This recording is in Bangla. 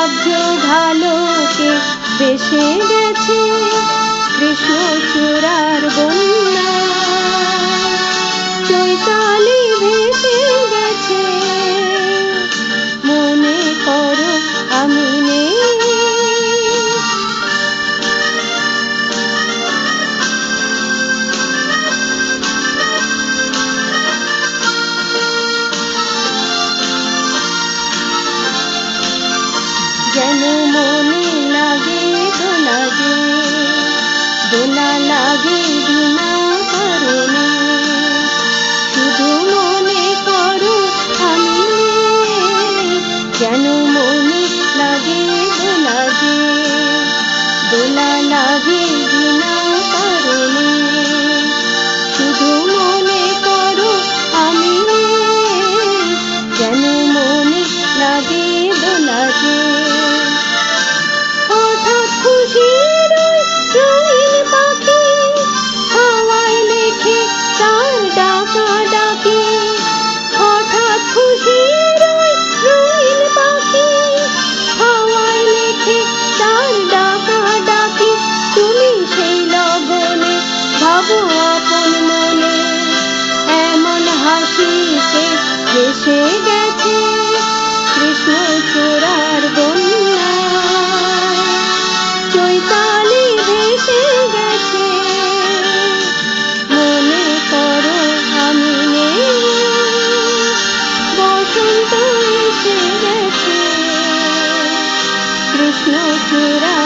ভাবছো ভালোকে বেসে গেছে কৃষ্ণচূড়ার বন্যা, চৈতালি ভেসে গেছে, মনে করো আমি নেই। যেন মনে লাগে দোলা যে, দোলা লাগে বিনা কারণে, শুধু মনে করো আমি নেই। যেন মনে লাগে দোলা যে, দোলা লাগে বিনা কারণে, শুধু মনে করো আমি নেই। যেন মনে লাগে দোলা যে, হঠাৎ খুশির রঙিন পাখি হাওয়ায় লেখে তার ডাকা ডাকি। হঠাৎ খুশির রঙিন পাখি হাওয়ায় লেখে তার ডাকা ডাকি। তুমি সেই লগনে ভাবো আপন মনে, এমন হাসিতে ভেসে গেছে কৃষ্ণচূড়ার বন্যা, চৈতালি ভেসে গেছে, মনে করো আমি নেই। বসন্ত এসে গেছে কৃষ্ণচূড়া